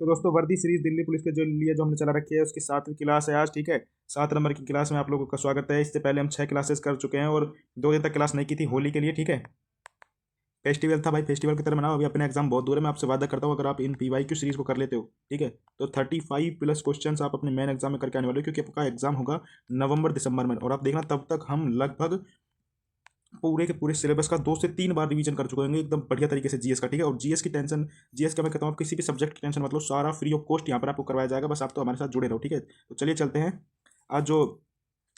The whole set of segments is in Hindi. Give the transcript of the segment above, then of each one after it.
तो दोस्तों वर्दी सीरीज दिल्ली पुलिस के जो लिए जो हमने चला रखी है उसकी 7वीं क्लास है आज, ठीक है। 7 नंबर की क्लास में आप लोगों का स्वागत है। इससे पहले हम 6 क्लासेस कर चुके हैं और 2 दिन तक क्लास नहीं की थी होली के लिए, ठीक है। फेस्टिवल था भाई, फेस्टिवल की तरह मनाओ। अभी अपने एग्जाम बहुत दूर है, मैं आपसे वादा करता हूँ अगर आप इन PYQ सीरीज को कर लेते हो, ठीक है, तो 35+ क्वेश्चन आप अपने मेन एग्जाम में करके आने वाले हो, क्योंकि आपका एग्जाम होगा नवंबर दिसंबर में। और आप देखना तब तक हम लगभग पूरे के पूरे सिलेबस का 2 से 3 बार रिवीजन कर चुके होंगे एकदम बढ़िया तरीके से जीएस का, ठीक है। और जीएस की टेंशन, जीएस का मैं कहता हूँ आप किसी भी सब्जेक्ट की टेंशन मतलब सारा फ्री ऑफ कॉस्ट यहाँ पर आपको करवाया जाएगा, बस आप तो हमारे साथ जुड़े रहो, ठीक है। तो चलिए चलते हैं। आज जो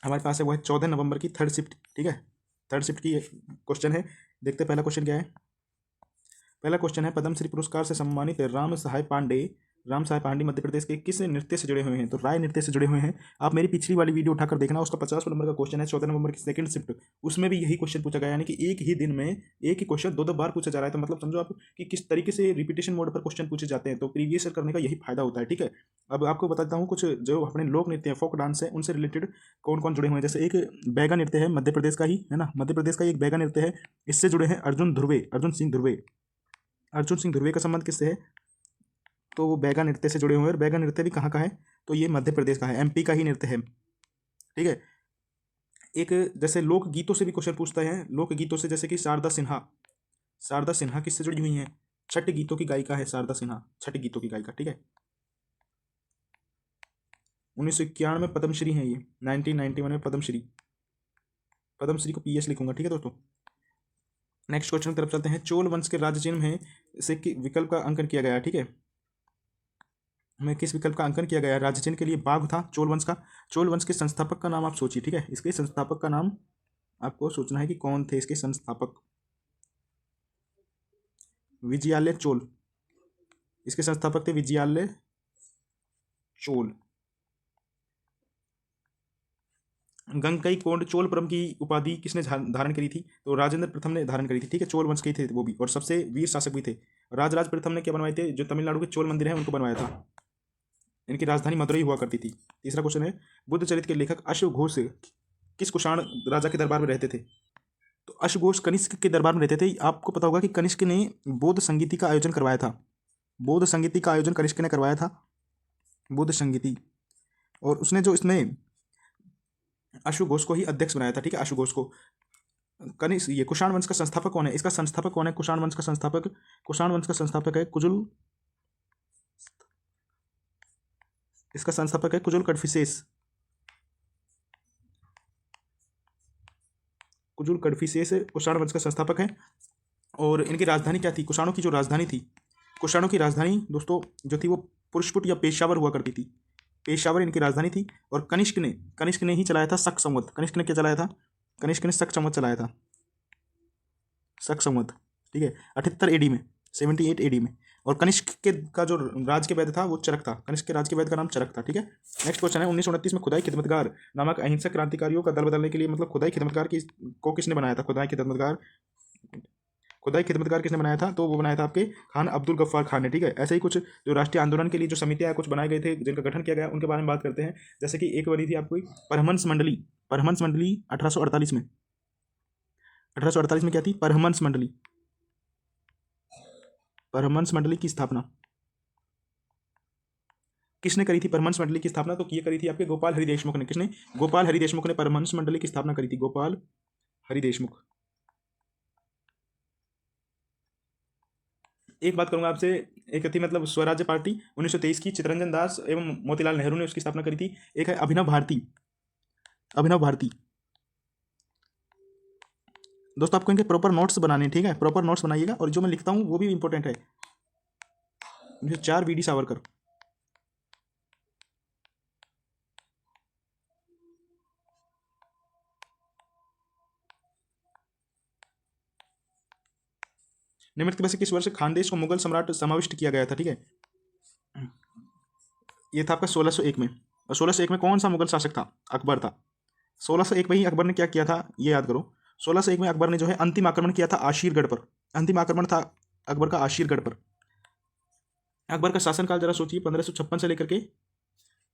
हमारे पास है वो है 14 नवंबर की थर्ड शिफ्ट, ठीक है। थर्ड शिफ्ट की क्वेश्चन है, देखते हैं पहला क्वेश्चन क्या है। पहला क्वेश्चन है, पद्मश्री पुरस्कार से सम्मानित राम सहाय पांडे मध्य प्रदेश के किस नृत्य से जुड़े हुए हैं? तो राय नृत्य से जुड़े हुए हैं। आप मेरी पिछली वाली वीडियो उठाकर देखना, उसका 50 नंबर का क्वेश्चन है, 14 नवंबर की सेकंड शिफ्ट। उसमें भी यही क्वेश्चन पूछा गया, यानी कि एक ही दिन में एक ही क्वेश्चन 2 2 बार पूछा जा रहा है। तो मतलब समझो आप कि किस तरीके से रिपीटेशन मोड पर क्वेश्चन पूछे जाते हैं। तो प्रीवियस करने का यही फायदा होता है, ठीक है। अब आपको बताता हूँ कुछ जो अपने लोक नृत्य है, फोक डांस है, उनसे रिलेटेड कौन कौन जुड़े हुए हैं। जैसे एक बैगा नृत्य है, मध्य प्रदेश का ही है ना, मध्य प्रदेश का ही एक बैगा नृत्य है। इससे जुड़े हैं अर्जुन सिंह ध्रुवे। अर्जुन सिंह ध्रुवे का संबंध किससे है? तो वो बैगा नृत्य से जुड़े हुए हैं। और बैगा नृत्य भी कहाँ का है? तो ये मध्य प्रदेश का है, MP का ही नृत्य है, ठीक है। एक जैसे लोकगीतों से भी क्वेश्चन पूछते हैं, लोकगीतों से, जैसे कि शारदा सिन्हा किससे जुड़ी हुई हैं? छठ गीतों की गायिका है शारदा सिन्हा, छठ गीतों की गायिका, ठीक है। 1991 में पद्मश्री है ये, 1991 में पद्मश्री को PS लिखूंगा, ठीक है दोस्तों। नेक्स्ट क्वेश्चन की तरफ चलते हैं। चोल वंश के राज्य चिन्ह में से विकल्प का अंकन किया गया है, ठीक है। में किस विकल्प का अंकन किया गया है? राज्य चिन्ह के लिए बाघ था चोल वंश का। चोल वंश के संस्थापक का नाम आप सोचिए, ठीक है। इसके संस्थापक का नाम आपको सोचना है कि कौन थे इसके संस्थापक। विजयालय चोल, इसके संस्थापक थे विजयालय चोल। गंगकई कोंड चोलपुरम की उपाधि किसने धारण करी थी? तो राजेंद्र प्रथम ने धारण करी थी, ठीक है। चोल वंश के थे वो भी, और सबसे वीर शासक भी थे। राजराज प्रथम ने क्या बनवाए थे? जो तमिलनाडु के चोल मंदिर है उनको बनवाया था। इनकी राजधानी मदुरई हुआ करती थी। तीसरा क्वेश्चन है, बुद्ध चरित्र के लेखक अश्वघोष किस कुषाण राजा के दरबार में रहते थे? तो अश्वघोष कनिष्क के दरबार में रहते थे। आपको पता होगा कि कनिष्क ने बौद्ध संगीति का आयोजन करवाया था। बौद्ध संगीति का आयोजन कनिष्क ने करवाया था, बौद्ध संगीति। और उसने जो इसमें अश्वघोष को ही अध्यक्ष बनाया था, ठीक है, अश्वघोष को। कनिष्क, ये कुषाण वंश का संस्थापक कौन है? इसका संस्थापक कौन है? कुषाण वंश का संस्थापक है कुजुल, इसका संस्थापक है कुजुल कडफिसेस। कुजुल कडफिसेस कुषाण वंश का संस्थापक है। और इनकी राजधानी क्या थी? कुषाणों की जो राजधानी थी, कुषाणों की राजधानी दोस्तों जो थी वो पुरुषपुट या पेशावर हुआ करती थी। पेशावर इनकी राजधानी थी। और कनिष्क ने ही चलाया था शक संवत। कनिष्क ने क्या चलाया था? कनिष्क ने शक संवत चलाया था, शक संवत, ठीक है, 78 AD में, 78 AD में। और कनिष्क के का जो राज के वैद्य था वो चरक था। कनिष्क के राज के वैद्य का नाम चरक था, ठीक है। नेक्स्ट क्वेश्चन है, 1929 में खुदाई खिदमतगार नामक अहिंसक क्रांतिकारियों का दल बदलने के लिए, मतलब खुदाई खिदमतगार की को किसने बनाया था? खुदाई खिदमतगार किसने बनाया था? तो वो बनाया था आपके खान अब्दुल गफ्फार खान ने, ठीक है। ऐसे ही कुछ जो राष्ट्रीय आंदोलन के लिए जो समितियां कुछ बनाए गए थे, जिनका गठन किया गया, उनके बारे में बात करते हैं। जैसे कि एक बनी थी आपको परमहंस मंडली 1848 में। 1848 में क्या थी? परमहंस मंडली की स्थापना किसने करी थी? परमहंस मंडली की स्थापना तो ये करी थी आपके गोपाल हरि देशमुख ने। किसने? गोपाल हरि देशमुख ने परमहंस मंडली की स्थापना करी थी, गोपाल हरि देशमुख। एक बात करूंगा आपसे, एक थी मतलब स्वराज्य पार्टी 1923 की, चित्तरंजन दास एवं मोतीलाल नेहरू ने उसकी स्थापना करी थी। एक है अभिनव भारती। दोस्तों आपको इनके प्रॉपर नोट्स बनाने, ठीक है, प्रॉपर नोट्स बनाइएगा। और जो मैं लिखता हूँ वो भी इंपॉर्टेंट है। 1904 VD सावरकर। निम्नलिखित में से किस वर्ष खानदेश को मुगल सम्राट समाविष्ट किया गया था? ठीक है, ये था आपका 1601 में। और 1601 में कौन सा मुगल शासक था? अकबर था। 1601 में ही अकबर ने क्या किया था, ये याद करो। 1601 में अकबर ने जो है अंतिम आक्रमण किया था आशीरगढ़ पर। अंतिम आक्रमण था अकबर का आशीरगढ़ पर। अकबर का शासनकाल जरा सोचिए, 1556 से लेकर के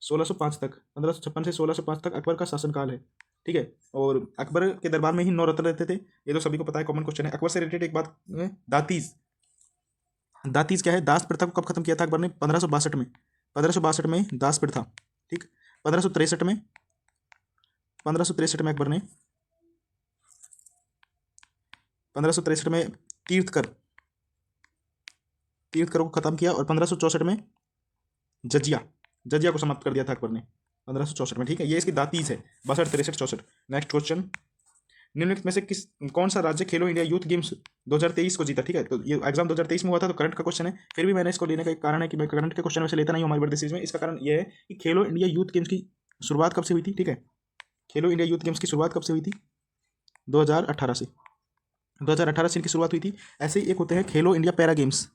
1605 तक, 1556 से 1605 तक अकबर का शासनकाल है, ठीक है। और अकबर के दरबार में ही 9 रत्न रहते थे, ये तो सभी को पता है, कॉमन क्वेश्चन है। अकबर से रिलेटेड एक बात, दातीज दातीज क्या है? दास प्रथा को कब खत्म किया था अकबर ने? 1562 में। 1562 में दास प्रथा, ठीक। 1563 में, 1563 में अकबर ने, 1563 में तीर्थकर, तीर्थकर को खत्म किया, और 1564 में जजिया, जजिया को समाप्त कर दिया था अकबर ने 1564 में, ठीक है। ये इसकी दातीज है, 62, 63, 64। नेक्स्ट क्वेश्चन, निम्नलिखित में से कौन सा राज्य खेलो इंडिया यूथ गेम्स 2023 को जीता? ठीक है, तो ये एग्जाम 2023 में हुआ था, तो करंट का क्वेश्चन है। फिर भी मैंने इसको लेने का एक कारण है कि मैं करंट के क्वेश्चन वैसे लेता नहीं हूँ हमारी बर्थडे सीरीज में। इसका कारण ये है कि खेलो इंडिया यूथ गेम्स की शुरुआत कब से हुई थी? ठीक है, खेलो इंडिया यूथ गेम्स की शुरुआत कब से हुई थी? 2018 से, 2018 से इनकी शुरुआत हुई थी। ऐसे ही एक होते हैं खेलो इंडिया पैरा गेम्स,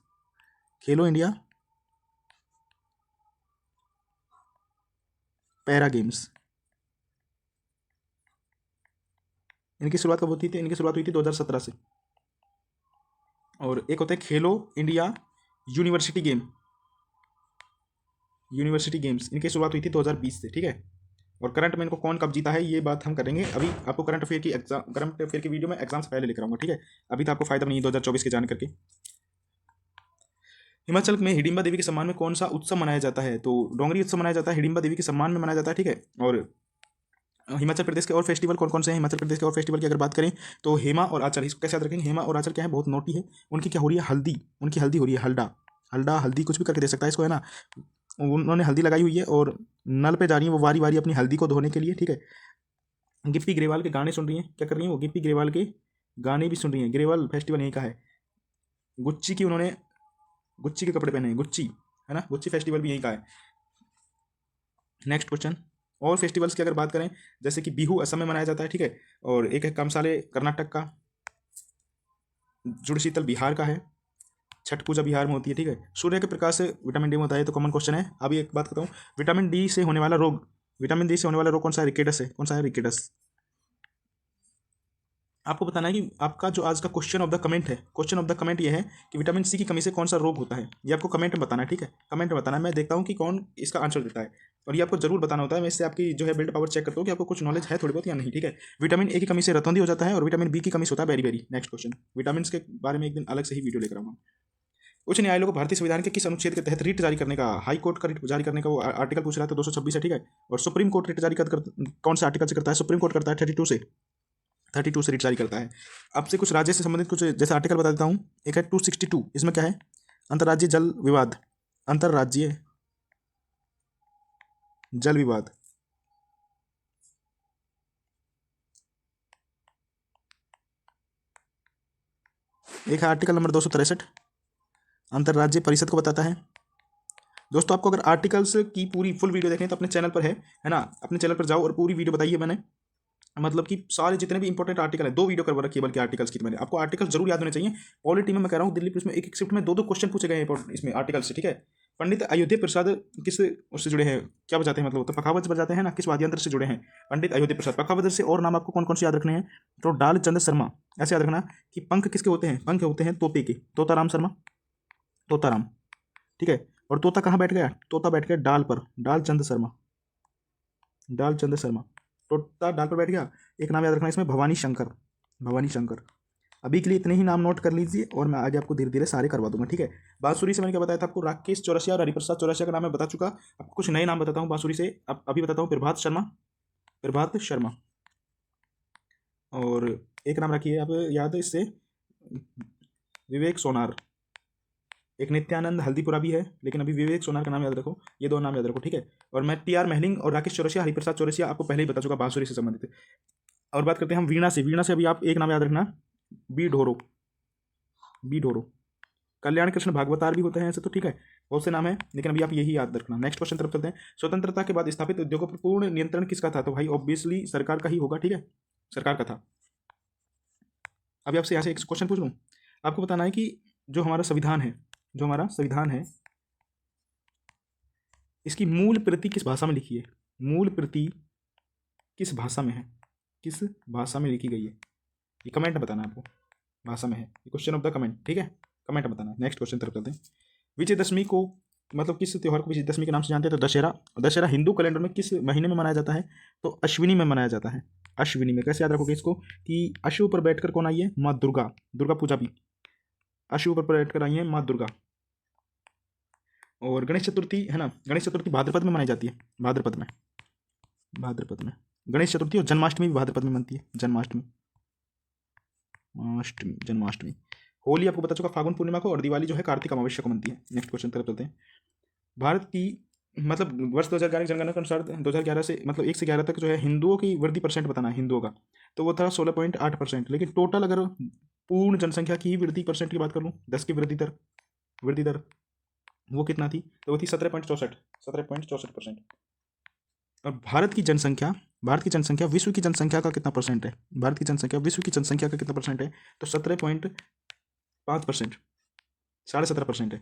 खेलो इंडिया पैरा गेम्स, इनकी शुरुआत कब होती थी? इनकी शुरुआत हुई थी 2017 से। और एक होता है खेलो India university game, university games, इनकी शुरुआत हुई थी 2020 से, ठीक है। और करंट में इनको कौन कब जीता है ये बात हम करेंगे अभी। आपको करंट अफेयर की एग्जाम, करंट अफेयर की वीडियो में एग्जाम से पहले लेकर आऊँगा, ठीक है। अभी तो आपको फायदा नहीं है 2024 के जान करके। हिमाचल में हिडिंबा देवी के सम्मान में कौन सा उत्सव मनाया जाता है? तो डोंगरी उत्सव मनाया जाता है, हिडिंबा देवी के सम्मान में मनाया जाता है, ठीक है। और हिमाचल प्रदेश के और फेस्टिवल कौन कौन से हैं? हिमाचल प्रदेश के और फेस्टिवल की अगर बात करें तो हेमा और आंचल, इसको कैसे याद रखेंगे? हेमा और आंचल क्या है? बहुत नोटी है। उनकी क्या हो रही है? हल्दी, उनकी हल्दी हो रही है, हल्दा, हल्दा, हल्दी, कुछ भी करके दे सकता है इसको, है ना। उन्होंने हल्दी लगाई हुई है और नल पे जा रही है वो वारी वारी अपनी हल्दी को धोने के लिए, ठीक है। गिप्पी ग्रेवाल के गाने सुन रही हैं, क्या कर रही हैं वो? गिप्पी ग्रेवाल के गाने भी सुन रही हैं। ग्रेवाल फेस्टिवल यहीं का है। गुच्ची की उन्होंने, गुच्ची के कपड़े पहने हैं, गुच्ची, है ना, गुच्ची फेस्टिवल भी यहीं का है। नेक्स्ट क्वेश्चन, और फेस्टिवल्स की अगर बात करें, जैसे कि बिहू असम में मनाया जाता है, ठीक है। और एक है कमसाले कर्नाटक का, जुड़शीतल बिहार का है, छठ पूजा बिहार में होती है, ठीक है। सूर्य के प्रकाश से विटामिन डी में होता है, तो कॉमन क्वेश्चन है। अभी एक बात करता हूँ, विटामिन डी से होने वाला रोग, विटामिन डी से होने वाला रोग कौन सा है? रिकेटस है। कौन सा है? रिकेटस। आपको बताना है कि आपका जो आज का क्वेश्चन ऑफ द कमेंट है, क्वेश्चन ऑफ द कमेंट ये है कि विटामिन सी की कमी से कौन सा रोग होता है, ये आपको कमेंट में बताना है, ठीक है। कमेंट में बताना है, मैं देखता हूँ कि कौन इसका आंसर देता है, और ये आपको जरूर बताना होता है। मैं इससे आपकी जो है बिल्ड पावर चेक करता हूँ कि आपको कुछ नॉलेज है थोड़ी बहुत या नहीं, ठीक है। विटामिन ए की कमी से रतौंधी हो जाता है, और विटामिन बी की कमी से होता है beriberi. Next question, vitamin के बारे में एक दिन अलग से ही वीडियो लेकर आऊँगा। उच्च न्यायालय को भारतीय संविधान के किस अनुच्छेद के तहत रिट जारी करने का, हाई कोर्ट का रिट जारी करने का वो आर्टिकल पूछ रहा है, तो 226 है, ठीक है। और सुप्रीम कोर्ट रिट जारी कौन से आर्टिकल से करता है? सुप्रीम कोर्ट करता है 32 से, 32 से रिट जारी करता है। आपसे कुछ राज्य से संबंधित कुछ जैसे आर्टिकल बता देता हूँ। एक है 262, इसमें क्या है? अंतर्राज्यीय जल विवाद, अंतर्राज्यीय जल विवाद। एक है आर्टिकल नंबर 263, अंतर्राज्यीय परिषद को बताता है। दोस्तों आपको अगर आर्टिकल्स की पूरी फुल वीडियो देखनी है तो अपने चैनल पर है ना, अपने चैनल पर जाओ और पूरी वीडियो बताइए मैंने, मतलब कि सारे जितने भी इंपॉर्टेंट आर्टिकल है, 2 वीडियो करवा रखी है बल्कि आर्टिकल्स की। तो मैंने आपको आर्टिकल जरूर याद होने चाहिए। पॉलिटी में मैं कह रहा हूँ दिल्ली पुलिस में एक शिफ्ट में 2 क्वेश्चन पूछे गए हैं इसमें आर्टिकल से, ठीक है। पंडित अयोध्या प्रसाद किस उससे जुड़े हैं, क्या बजाते हैं, मतलब तो पखावज बजाते हैं ना, किस वाद्यंत्र से जुड़े हैं? पंडित अयोध्या प्रसाद। पखावज से और नाम आपको कौन कौन से याद रखने हैं? तो डाल चंद शर्मा, ऐसे याद रखना कि पंख किसके होते हैं? पंख होते हैं तोते के, तोताराम शर्मा, तोताराम, ठीक है। और तोता कहाँ बैठ गया? तोता बैठ गया डाल पर, डाल चंद शर्मा, डाल चंद शर्मा, तोता डाल पर बैठ गया। एक नाम याद रखना इसमें, भवानी शंकर, भवानी शंकर। अभी के लिए इतने ही नाम नोट कर लीजिए और मैं आगे आपको धीरे धीरे सारे करवा दूंगा, ठीक है। बांसुरी से मैंने क्या बताया था आपको? राकेश चौरसिया और हरिप्रसाद चौरसिया का नाम मैं बता चुका। आपको कुछ नए नाम बताता हूँ बांसुरी से। अब अभी बताता हूँ, प्रभात शर्मा, प्रभात शर्मा। और एक नाम रखिए आप याद इससे, विवेक सोनार। एक नित्यानंद हल्दीपुरा भी है, लेकिन अभी विवेक सोनार का नाम याद रखो। ये 2 नाम याद रखो, ठीक है। और मैं टी आर महलिंग और राकेश चौरसिया, हरिप्रसाद चौरसिया आपको पहले ही बता चुका बांसुरी से संबंधित। और बात करते हैं हम वीणा से। वीणा से अभी आप एक नाम याद रखना, बी ढोरो, बी ढोरो। कल्याण कृष्ण भागवतार भी होते हैं ऐसे तो, ठीक है, बहुत से नाम है, लेकिन अभी आप यही याद रखना। नेक्स्ट क्वेश्चन तरफ चलते हैं। स्वतंत्रता के बाद स्थापित उद्योगों पर पूर्ण नियंत्रण किसका था? तो भाई ऑब्वियसली सरकार का ही होगा, ठीक है, सरकार का था। अभी आपसे यहाँ से एक क्वेश्चन पूछ लूँ, आपको बताना है कि जो हमारा संविधान है, जो हमारा संविधान है, इसकी मूल प्रति किस भाषा में लिखी है? मूल प्रति किस भाषा में है? किस भाषा में लिखी गई है? ये कमेंट में बताना आपको, भाषा में है ये क्वेश्चन ऑफ द कमेंट, ठीक है, कमेंट में बताना। नेक्स्ट क्वेश्चन तरफ चलते हैं। विजयदशमी को मतलब किस त्यौहार को विजयदशमी के नाम से जानते हैं? तो दशहरा। दशहरा हिंदू कैलेंडर में किस महीने में मनाया जाता है? तो अश्विनी में मनाया जाता है, अश्विनी में। कैसे याद रखोगे इसको कि अश्व पर बैठकर कौन आई है? माँ दुर्गा, दुर्गा पूजा भी अश्व पर बैठकर आई है माँ दुर्गा। और गणेश चतुर्थी है ना, गणेश चतुर्थी भाद्रपद में मनाई जाती है, भाद्रपद में, भाद्रपद में गणेश चतुर्थी। और जन्माष्टमी भी भाद्रपद में बनती है, जन्माष्टमी, अष्टमी, जन्माष्टमी। होली आपको बता चुका फागुन पूर्णिमा को, और दिवाली जो है कार्तिक अमावस्या को बनती है। नेक्स्ट क्वेश्चन की तरफ चलते हैं। भारत की मतलब वर्ष 2011 की जनगणना के अनुसार 2011 से मतलब 1 से 11 तक जो है हिंदुओं की वृद्धि परसेंट बताना है हिंदुओं का, तो वो था 16.8%। लेकिन टोटल अगर पूर्ण जनसंख्या की वृद्धि परसेंट की बात कर लूँ, 10 की वृद्धि दर वो कितना थी, तो वो थी 17.64%। और भारत की जनसंख्या विश्व की जनसंख्या का कितना परसेंट है, भारत की जनसंख्या विश्व की जनसंख्या का कितना परसेंट है, तो 17.5%, 17.5% है,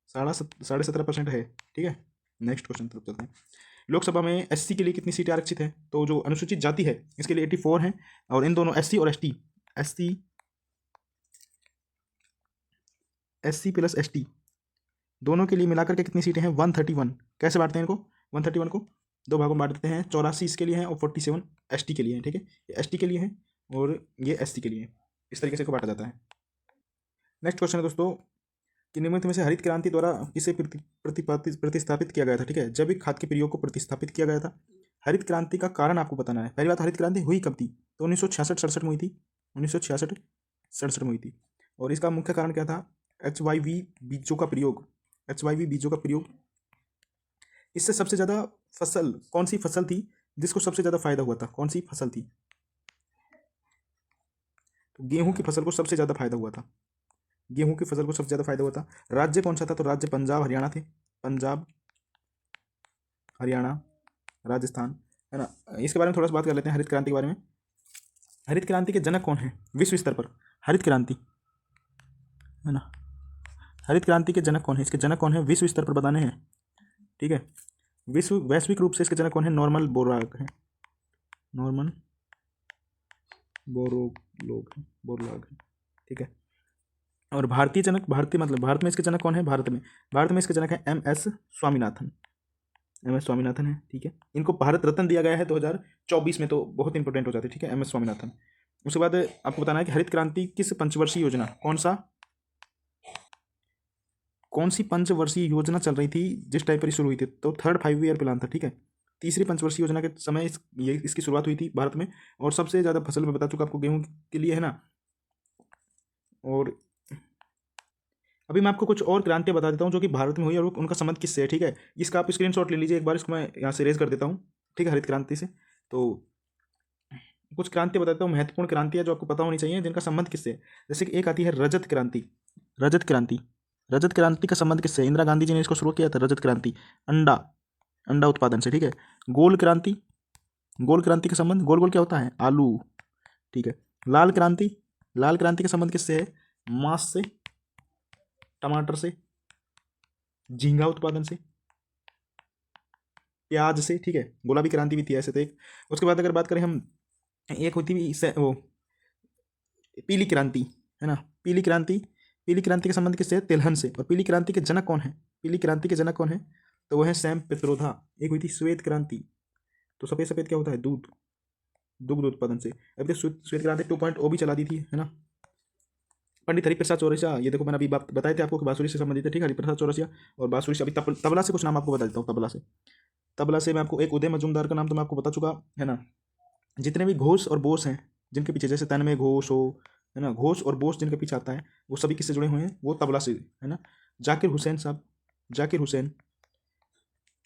17.5% है, ठीक है। नेक्स्ट क्वेश्चन तरफ चलते हैं। लोकसभा में एससी के लिए कितनी सीटें आरक्षित है, तो जो अनुसूचित जाति है इसके लिए 84 है, और इन दोनों एससी और एससी प्लस एसटी दोनों के लिए मिलाकर के कितनी सीटें हैं, 131। कैसे बांटते हैं इनको, 131 को दो भागों में बांट देते हैं, 84 इसके लिए हैं और 47 एसटी के लिए हैं, ठीक है। ये एसटी के लिए हैं और ये एससी के लिए हैं, इस तरीके से को बांटा जाता है। नेक्स्ट क्वेश्चन है दोस्तों कि निम्नलिखित में से हरित क्रांति द्वारा किसे प्रतिस्थापित किया गया था, ठीक है। जैविक खाद के प्रयोग को प्रतिस्थापित किया गया था। हरित क्रांति का कारण आपको बताना है। पहली बात, हरित क्रांति हुई कब थी, तो 1966-67 में हुई थी, 1966-67 में हुई थी। और इसका मुख्य कारण क्या था, HYV बीजों का प्रयोग, HYV बीजों का प्रयोग। इससे सबसे ज़्यादा फसल कौन सी फसल थी जिसको सबसे ज़्यादा फायदा हुआ था, कौन सी फसल थी, तो गेहूं की फसल को सबसे ज़्यादा फायदा हुआ था, गेहूं की फसल को सबसे ज़्यादा फायदा हुआ था। राज्य कौन सा था, तो राज्य पंजाब हरियाणा थे, पंजाब हरियाणा राजस्थान, है ना। इसके बारे में थोड़ा सा बात कर लेते हैं, हरित क्रांति के बारे में। हरित क्रांति के जनक कौन है विश्व स्तर पर, हरित क्रांति, है ना, हरित क्रांति के जनक कौन है, इसके जनक कौन है विश्व स्तर पर बताने हैं, ठीक है। वैश्विक रूप से इसके जनक कौन है, नॉर्मन बोरलॉग है, नॉर्मन बोरलॉग है, ठीक है। और भारतीय जनक, भारतीय मतलब भारत में इसके जनक कौन है, भारत में इसके जनक है MS स्वामीनाथन है, ठीक है। इनको भारत रत्न दिया गया है 2024 में, तो बहुत इंपॉर्टेंट हो जाते हैं, ठीक है, MS स्वामीनाथन। उसके बाद आपको बताना है कि हरित क्रांति किस पंचवर्षीय योजना, कौन सी पंचवर्षीय योजना चल रही थी जिस टाइम पर शुरू हुई थी, तो 3rd 5 ईयर प्लान था, ठीक है। तीसरी पंचवर्षीय योजना के समय इसकी शुरुआत हुई थी भारत में। और सबसे ज़्यादा फसल मैं बता चुका आपको गेहूं के लिए, है ना। और अभी मैं आपको कुछ और क्रांतियाँ बता देता हूँ जो कि भारत में हुई और उनका संबंध किससे है, ठीक है। इसका आप स्क्रीनशॉट ले लीजिए एक बार, इसको मैं यहाँ से रेज कर देता हूँ, ठीक है, हरित क्रांति से। तो कुछ क्रांति बताता हूँ, महत्वपूर्ण क्रांतियाँ जो आपको पता होनी चाहिए जिनका संबंध किससे है। जैसे कि एक आती है रजत क्रांति, रजत क्रांति का संबंध किससे, इंदिरा गांधी जी ने इसको शुरू किया था, रजत क्रांति, अंडा उत्पादन से, ठीक है। गोल क्रांति का संबंध, गोल क्या होता है, आलू, ठीक है। लाल क्रांति का संबंध किससे है, मांस से, टमाटर से, झींगा उत्पादन से, प्याज से, ठीक है। गुलाबी क्रांति भी थी ऐसे तो एक। उसके बाद अगर बात करें हम, एक होती भी वो पीली क्रांति, है ना, पीली क्रांति का संबंध किससे है, तिलहन से। और पीली क्रांति के जनक कौन है, तो वो है सैम पित्रोदा। एक हुई थी श्वेत क्रांति, तो सफेद क्या होता है, दुग्ध उत्पादन से। अभी तो श्वेत क्रांति 2.0 भी चला दी थी, है ना। पंडित हरिप्रसाद चौरसिया, ये देखो मैंने अभी बताए थे आपको कि बांसुरी से संबंधित है, ठीक है, हरिप्रसाद चौरसिया। और बांसुरी से अभी तबला से कुछ नाम आपको बता देता हूँ, तबला से मैं आपको एक उदय मजूमदार का नाम तो मैं आपको बता चुका, है ना। जितने भी घोष और बोस हैं जिनके पीछे, जैसे तन्मय घोष हो, है ना, घोष और बोस जिनके पीछे आता है, वो सभी किससे जुड़े हुए हैं, वो तबला से, है ना। जाकिर हुसैन,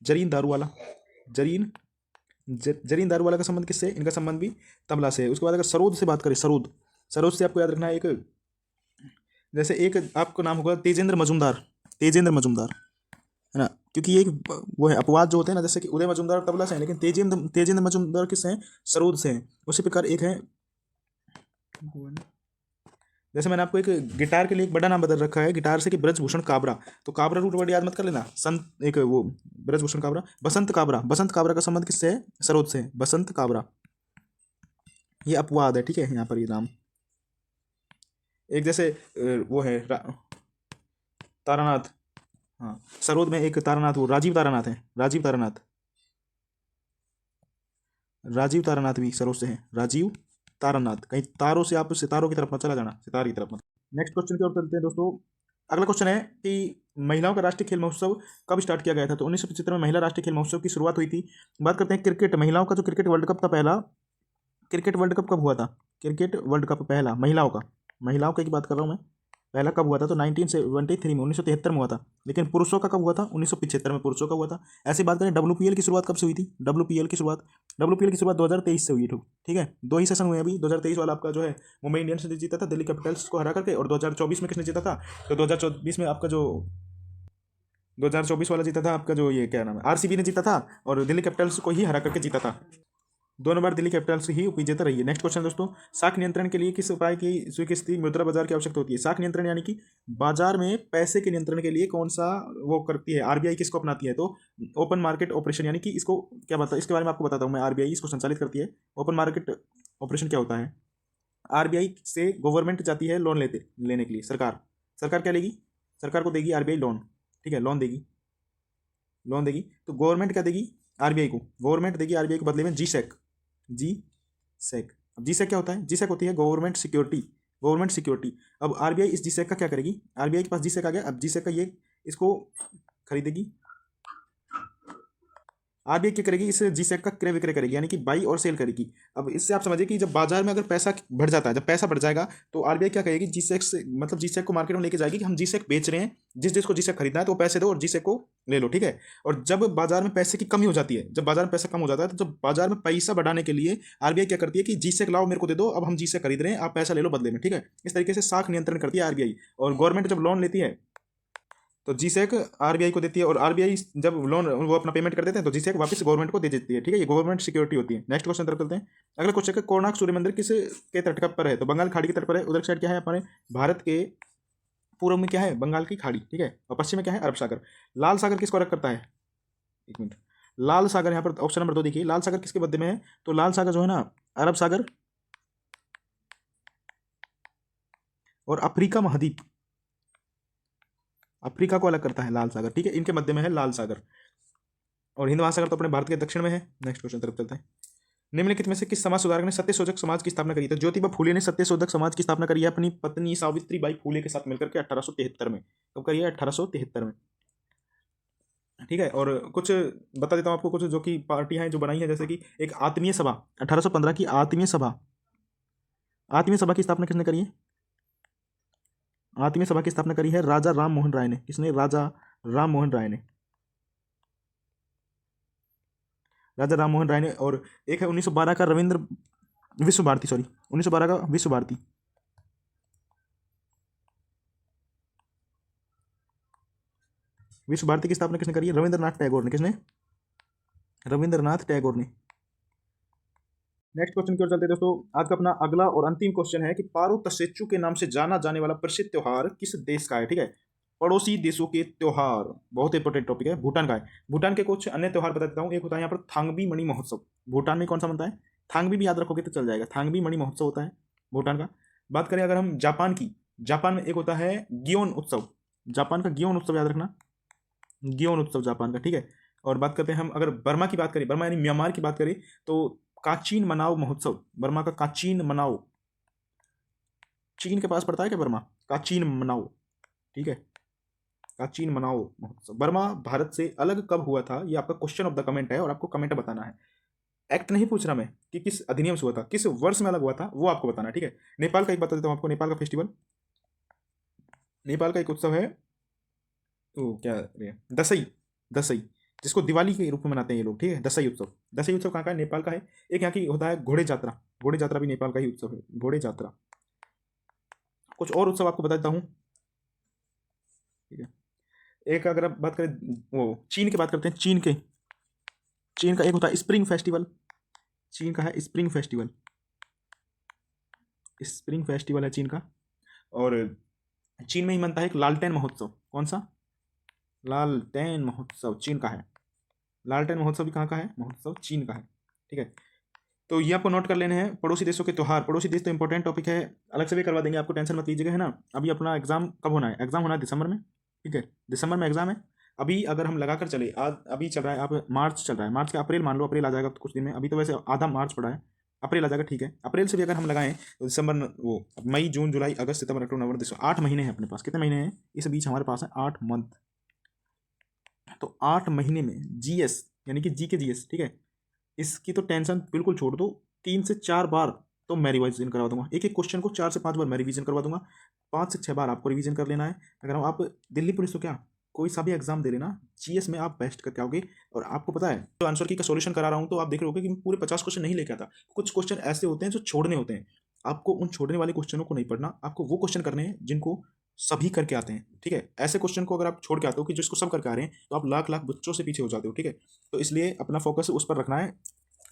जरीन दारूवाला का संबंध किससे, इनका संबंध भी तबला से है। उसके बाद अगर सरोद से बात करें, सरोद से आपको याद रखना है, एक जैसे एक आपको नाम होगा तेजेंद्र मजूमदार, है ना, क्योंकि ये एक वो है अपवाद जो होते हैं ना, जैसे कि उदय मजूमदार तबला से हैं, लेकिन तेजेंद्र मजूमदार किससे हैं, सरोद से हैं। उसी प्रकार एक है, जैसे मैंने आपको एक गिटार के लिए एक बड़ा नाम बदल रखा है गिटार से, कि ब्रजभूषण काबरा, तो काबरा रूट वर्ड याद मत कर लेना, एक वो ब्रजभूषण काबरा। बसंत काबरा का संबंध किससे है, सरोद से है, बसंत काबरा, ये अपवाद है, ठीक है, यहाँ पर ये नाम। एक जैसे वो है तारानाथ, हाँ, सरोद में एक तारानाथ, वो राजीव तारानाथ भी सरोद से है, राजीव तारानाथ। कहीं तारों से आप सितारों की तरफ मत चला जाना, सितारे की तरफ मत। नेक्स्ट क्वेश्चन की ओर चलते हैं दोस्तों। अगला क्वेश्चन है कि महिलाओं का राष्ट्रीय खेल महोत्सव कब स्टार्ट किया गया था? तो 1975 में महिला राष्ट्रीय खेल महोत्सव की शुरुआत हुई थी। बात करते हैं क्रिकेट, महिलाओं का जो क्रिकेट वर्ल्ड कप था पहला, क्रिकेट वर्ल्ड कप कब हुआ था? क्रिकेट वर्ल्ड कप पहला महिलाओं का की बात कर रहा हूँ मैं, पहला कब हुआ था? तो 1973 में, 1973 में हुआ था। लेकिन पुरुषों का कब हुआ था? 1975 में पुरुषों का हुआ था। ऐसी बात करें WPL की शुरुआत कब से हुई थी? WPL की शुरुआत 2023 से हुई थी, ठीक है। 2 ही सेशन हुए अभी। 2023 वाला आपका जो है मुंबई इंडियंस ने जीता था दिल्ली कैपिटल्स को हरा करके, और 2024 में किसने जीता था? तो 2024 में आपका जो 2024 वाला जीता था आपका जो, ये क्या नाम है, RCB ने जीता था, और दिल्ली कैपिटल्स को ही हरा करके जीता था। दोनों बार दिल्ली कैपिटल्स ही विजेता रही है। नेक्स्ट क्वेश्चन दोस्तों, शाख नियंत्रण के लिए किस उपाय की स्वीकृति मुद्रा बाजार की आवश्यकता होती है? शाख नियंत्रण यानी कि बाजार में पैसे के नियंत्रण के लिए कौन सा वो करती है? RBI किसको अपनाती है? तो ओपन मार्केट ऑपरेशन, यानी कि इसको क्या बता, इसके बारे में आपको बताता हूँ मैं। RBI इसको संचालित करती है। ओपन मार्केट ऑपरेशन क्या होता है? RBI से गवर्नमेंट जाती है लोन लेने के लिए। सरकार क्या लेगी? सरकार को देगी RBI लोन, ठीक है, लोन देगी। तो गवर्नमेंट क्या देगी RBI को? गवर्नमेंट देगी RBI को बदले में जी सैक। अब जी सैक क्या होता है? जी सैक होती है गवर्नमेंट सिक्योरिटी। अब RBI इस जी सैक का क्या करेगी? RBI के पास जी सैक आ गया, अब जी सैक का ये इसको खरीदेगी। RBI क्या करेगी? इस जी सैक का क्रय विक्रय करेगी, यानी कि बाई और सेल करेगी। अब इससे आप समझिए कि जब बाजार में अगर पैसा बढ़ जाता है, जब पैसा बढ़ जाएगा, तो RBI क्या करेगी? जी सैक से, मतलब जी सैक को मार्केट में लेके जाएगी कि हम जी सैक बेच रहे हैं, जिसको जी सैक खरीदना है तो वो पैसे दो और जी सैक को ले लो, ठीक है। और जब बाजार में पैसे की कमी हो जाती है, जब बाजार में पैसा कम हो जाता है, तो जब बाजार में पैसा बढ़ाने के लिए RBI क्या करती है कि जी सैक लाओ मेरे को दे दो, अब हम जी सैक खरीद रहे हैं, आप पैसा ले लो बदले में, ठीक है। इस तरीके से साख नियंत्रण करती है RBI। और गवर्नमेंट जब लोन लेती है तो जी सैक RBI को देती है, और RBI जब लोन वो अपना पेमेंट कर देते हैं तो जी सैक वापस गवर्नमेंट को दे देती है, ठीक है। ये गवर्नमेंट सिक्योरिटी होती है। नेक्स्ट क्वेश्चन तरफ चलते हैं। अगला क्वेश्चन है, कोणार्क सूर्य मंदिर किस के तट पर है? तो बंगाल खाड़ी के तट पर है। उधर साइड क्या है हमारे भारत के पूर्व में क्या है? बंगाल की खाड़ी, ठीक है। और पश्चिम में क्या है? अरब सागर। लाल सागर किसको रख करता है? एक मिनट, लाल सागर यहाँ पर ऑप्शन नंबर 2 देखिए, लाल सागर किसके मध्य में है? तो लाल सागर जो है ना, अरब सागर और अफ्रीका महाद्वीप, अफ्रीका को अलग करता है लाल सागर, ठीक है। इनके मध्य में है लाल सागर। और हिंद महासागर तो अपने भारत के दक्षिण में है। नेक्स्ट क्वेश्चन तरफ चलते हैं। निम्नलिखित में से किस समाज सुधारक ने सत्यशोधक समाज की स्थापना करी? तो ज्योतिबा फूले ने सत्यशोधक समाज की स्थापना करी है अपनी पत्नी सावित्रीबाई फूले के साथ मिलकर के 1873 में। कब करी है? 1873 में, ठीक है। और कुछ बता देता हूँ आपको, कुछ जो कि पार्टियां हैं जो बनाई है, जैसे कि एक आत्मीय सभा, 1815 की आत्मीय सभा की स्थापना किसने करी है? आत्मीय सभा की स्थापना करी है राजा राम मोहन राय ने। किसने? राजा राम मोहन राय ने। और एक है 1912 का रविंद्र विश्व भारती, सॉरी 1912 का विश्व भारती। विश्व भारती की स्थापना किसने करी है? रविंद्रनाथ टैगोर ने। किसने? रविंद्रनाथ टैगोर ने। नेक्स्ट क्वेश्चन की ओर चलते हैं दोस्तों। आज का अपना अगला और अंतिम क्वेश्चन है कि पारो तसेचु के नाम से जाना जाने वाला प्रसिद्ध त्योहार किस देश का है? ठीक है, पड़ोसी देशों के त्योहार, बहुत इंपॉर्टेंट टॉपिक है। भूटान का है। भूटान के कुछ अन्य त्योहार बता देता हूँ। एक होता है यहाँ पर थांगबी मणि महोत्सव। भूटान में कौन सा बनता है? थांगबी भी याद रखोगे तो चल जाएगा। थांगबी मणि महोत्सव होता है भूटान का। बात करें अगर हम जापान की, जापान में एक होता है गियोन उत्सव। जापान का गियोन उत्सव याद रखना, गियोन उत्सव जापान का, ठीक है। और बात करते हैं हम अगर बर्मा की बात करें, बर्मा यानी म्यांमार की बात करें, तो काचीन मनाओ महोत्सव, बर्मा का काचीन मनाओ। चीन के पास पड़ता है क्या बर्मा? काचीन मनाओ, ठीक है, काचीन मनाओ महोत्सव। बर्मा भारत से अलग कब हुआ था? ये आपका क्वेश्चन ऑफ द कमेंट है और आपको कमेंट बताना है। एक्ट नहीं पूछ रहा मैं कि किस अधिनियम से हुआ था, किस वर्ष में अलग हुआ था, वो आपको बताना है, ठीक है। नेपाल का एक बता देता हूँ आपको, नेपाल का फेस्टिवल, नेपाल का एक उत्सव है, तो क्या रे, दसई, दसई, जिसको दिवाली के रूप में मनाते हैं ये लोग, ठीक है। दसई उत्सव, दसई उत्सव कहाँ का है? नेपाल का है। एक यहाँ की होता है घोड़े यात्रा, घोड़े यात्रा भी नेपाल का ही उत्सव है, घोड़े यात्रा। कुछ और उत्सव आपको बता देता हूँ, ठीक है। एक अगर आप बात करें, वो चीन की बात करते हैं, चीन का एक होता है स्प्रिंग फेस्टिवल। चीन का है स्प्रिंग फेस्टिवल, स्प्रिंग फेस्टिवल है चीन का। और चीन में ही मनता है एक लालटेन महोत्सव। कौन सा? लालटेन महोत्सव चीन का है। लालटेन महोत्सव भी कहाँ का है? महोत्सव चीन का है, ठीक है। तो ये आपको नोट कर लेने हैं पड़ोसी देशों के त्यौहार। पड़ोसी देश तो इंपॉर्टेंट टॉपिक है, अलग से भी करवा देंगे आपको, टेंशन मत लीजिएगा, है ना। अभी अपना एग्जाम कब होना है? एग्जाम होना है दिसंबर में, ठीक है, दिसंबर में एग्जाम है। अभी अगर हम लगा कर चले, आज अभी चल रहा है, आप मार्च चल रहा है, मार्च के अप्रैल मान लो, अप्रैल आ जाएगा कुछ दिन में। अभी तो वैसे आधा मार्च पड़ा है, अप्रैल आ जाएगा, ठीक है। अप्रैल से भी अगर हम लगाएं तो दिसंबर वो मई जून जुलाई अगस्त सितंबर अक्टूबर नवंबर दिसंबर 8 महीने हैं अपने पास। कितने महीने हैं इस बीच हमारे पास है? 8 मंथ। तो 8 महीने में जीएस यानी कि जी के जीएस, ठीक है, इसकी तो टेंशन बिल्कुल छोड़ दो। 3 से 4 बार तो मैं रिवीजन करवा दूंगा, एक एक क्वेश्चन को 4 से 5 बार मैं रिवीजन करवा दूंगा। 5 से 6 बार आपको रिवीजन कर लेना है। अगर आप दिल्ली पुलिस तो क्या कोई सा भी एग्जाम दे लेना, जीएस में आप बेस्ट करके आओगे। और आपको पता है जो आंसर की का सॉल्यूशन करा रहा हूँ तो आप देख रहे होगे कि मैं पूरे 50 क्वेश्चन नहीं लेके आता। कुछ क्वेश्चन ऐसे होते हैं जो छोड़ने होते हैं। आपको उन छोड़ने वाले क्वेश्चनों को नहीं पढ़ना, आपको वो क्वेश्चन करने हैं जिनको सभी करके आते हैं, ठीक है। ऐसे क्वेश्चन को अगर आप छोड़ के आते हो कि जिसको सब करके आ रहे हैं तो आप लाख लाख बच्चों से पीछे हो जाते हो, ठीक है। तो इसलिए अपना फोकस उस पर रखना है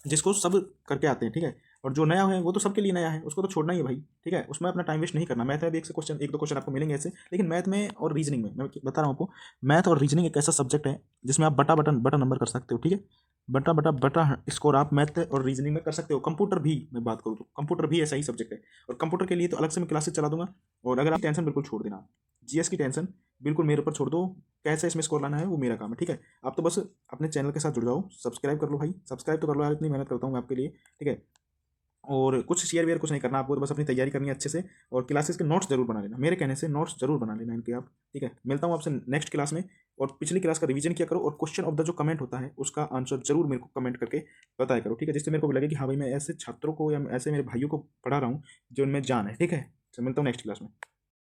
जिसको सब करके आते हैं, ठीक है। और जो नया है वो तो सबके लिए नया है, उसको तो छोड़ना ही है भाई, ठीक है। उसमें अपना टाइम वेस्ट नहीं करना। मैथ में भी एक दो क्वेश्चन आपको मिलेंगे ऐसे, लेकिन मैथ में और रीजनिंग में मैं बता रहा हूँ आपको, मैथ और रीजनिंग एक ऐसा सब्जेक्ट है जिसमें आप बटा नंबर कर सकते हो, ठीक है। बटा स्कोर आप मैथ और रीजनिंग में कर सकते हो। कंप्यूटर भी मैं बात करूँ तो कंप्यूटर भी ऐसा ही सब्जेक्ट है, और कंप्यूटर के लिए तो अलग से मैं क्लासेस चला दूंगा। और अगर आप टेंशन बिल्कुल छोड़ देना, जीएस की टेंशन बिल्कुल मेरे ऊपर छोड़ दो। कैसे इसमें स्कोर लाना है वो मेरा काम है, ठीक है। आप तो बस अपने चैनल के साथ जुड़ जाओ, सब्सक्राइब कर लो भाई, सब्सक्राइब तो कर लो यार, इतनी मेहनत करता हूँ मैं आपके लिए, ठीक है। और कुछ शेयर वेयर कुछ नहीं करना आपको, तो बस अपनी तैयारी करनी है अच्छे से। और क्लासेस के नोट्स जरूर बना लेना, मेरे कहने से नोट्स जरूर बना लेना इनके आप, ठीक है। मिलता हूँ आपसे नेक्स्ट क्लास में। और पिछली क्लास का रिवीजन किया करो, और क्वेश्चन ऑफ द जो कमेंट होता है उसका आंसर जरूर मेरे को कमेंट करके बताया करो, ठीक है। जिससे मेरे को भी लगे कि हाँ भाई मैं ऐसे छात्रों को या ऐसे मेरे भाइयों को पढ़ा रहा हूँ जो उनमें जान है, ठीक है। तो मिलता हूँ नेक्स्ट क्लास में।